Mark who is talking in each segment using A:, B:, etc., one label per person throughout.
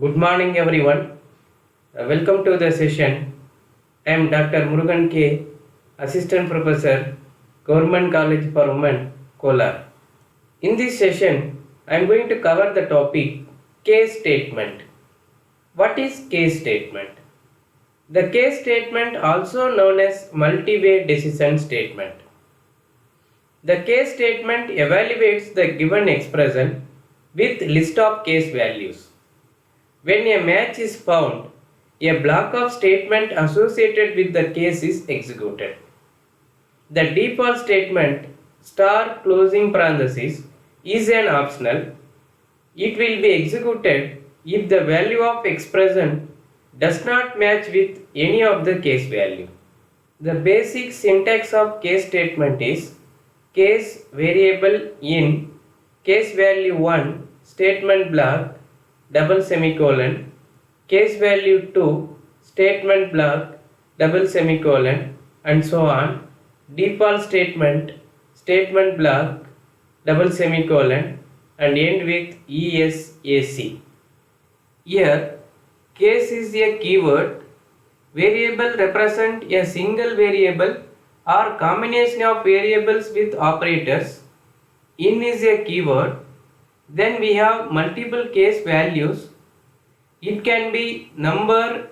A: Good morning, everyone. Welcome to the session. I am Dr. Murugan K, Assistant Professor, Government College for Women, Kolar. In this session, I am going to cover the topic case statement. What is case statement? The case statement, also known as multi-way decision statement. The case statement evaluates the given expression with list of case values. When a match is found, a block of statement associated with the case is executed. The default statement star closing parenthesis is an optional. It will be executed if the value of expression does not match with any of the case value. The basic syntax of case statement is case variable in case value 1 statement block double semicolon case value 2 statement block double semicolon and so on. Default statement block double semicolon and end with ESAC. Here case is a keyword. Variable represent a single variable or combination of variables with operators. In is a keyword. Then we have multiple case values. It can be number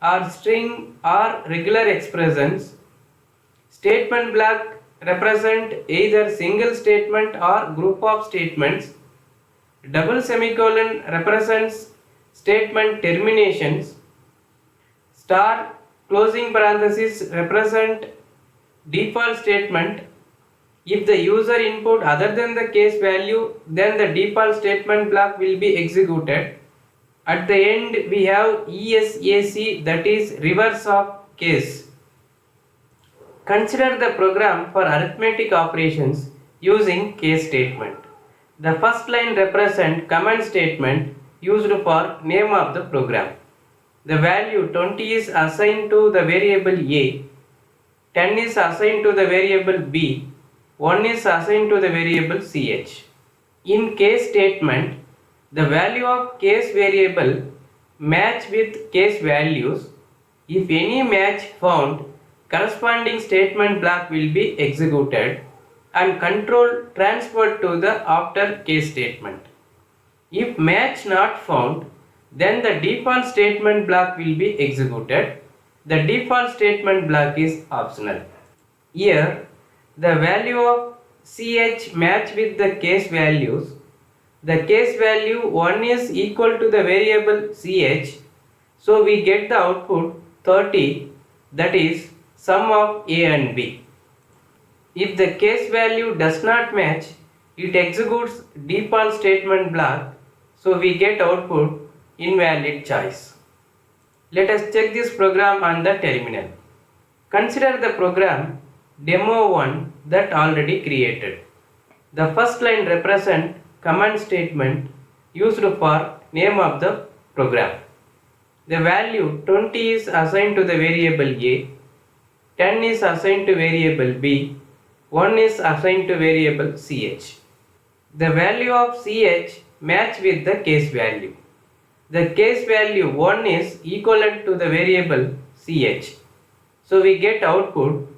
A: or string or regular expressions. Statement block represent either single statement or group of statements. Double semicolon represents statement terminations. Star closing parenthesis represent default statement. If the user input other than the case value, then the default statement block will be executed. At the end we have ESAC, that is reverse of case. Consider the program for arithmetic operations using case statement. The first line represents command statement used for name of the program. The value 20 is assigned to the variable A, 10 is assigned to the variable B, 1 is assigned to the variable CH. In case statement, the value of case variable match with case values. If any match found, corresponding statement block will be executed and control transferred to the after case statement. If match not found, then the default statement block will be executed. The default statement block is optional. Here, the value of CH match with the case values. The case value 1 is equal to the variable CH. So we get the output 30, that is sum of A and B. If the case value does not match, it executes default statement block. So we get output invalid choice. Let us check this program on the terminal. Consider the program demo 1 that already created. The first line represent command statement used for name of the program. The value 20 is assigned to the variable A, 10 is assigned to variable B, 1 is assigned to variable CH. The value of CH match with the case value. The case value 1 is equivalent to the variable CH. So we get output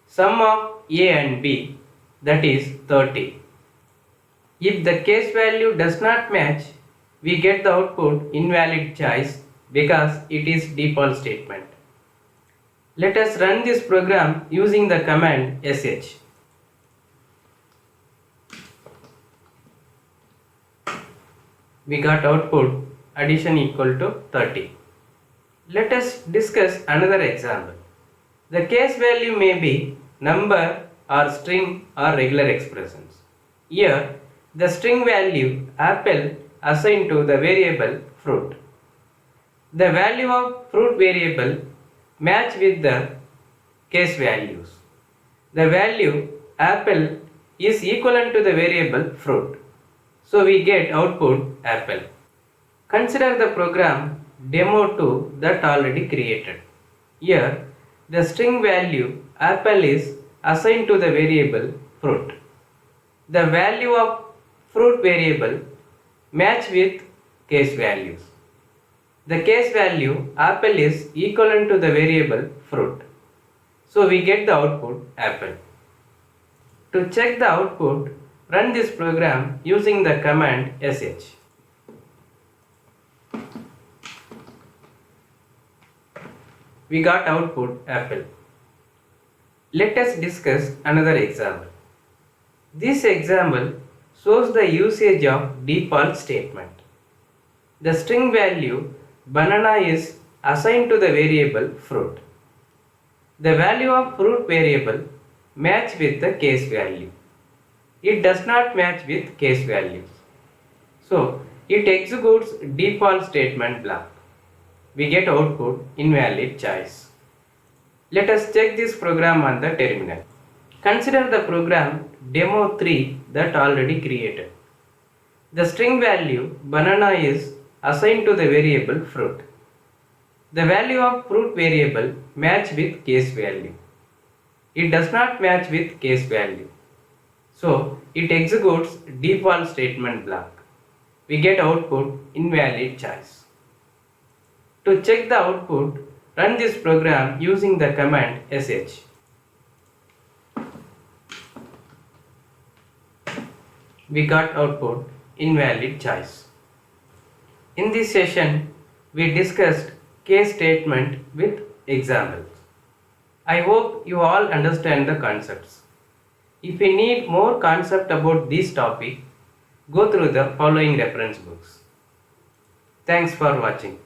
A: sum of A and B, that is 30. If the case value does not match, we get the output invalid choice because it is default statement. Let us run this program using the command sh. We got output addition equal to 30. Let us discuss another example. The case value may be number or string or regular expressions. Here the string value apple assigned to the variable fruit. The value of fruit variable match with the case values. The value apple is equivalent to the variable fruit. So we get output apple. Consider the program demo 2 that already created. Here the string value apple is assigned to the variable fruit. The value of fruit variable match with case values. The case value apple is equivalent to the variable fruit. So we get the output apple. To check the output, run this program using the command sh. We got output apple. Let us discuss another example. This example shows the usage of default statement. The string value banana is assigned to the variable fruit. The value of fruit variable match with the case value. It does not match with case values. So it executes default statement block. We get output invalid choice. Let us check this program on the terminal. Consider the program demo 3 that already created. The string value banana is assigned to the variable fruit. The value of fruit variable match with case value. It does not match with case value. So it executes default statement block. We get output invalid choice. To check the output, run this program using the command sh. We got output invalid choice. In this session, we discussed case statement with examples. I hope you all understand the concepts. If you need more concept about this topic, go through the following reference books. Thanks for watching.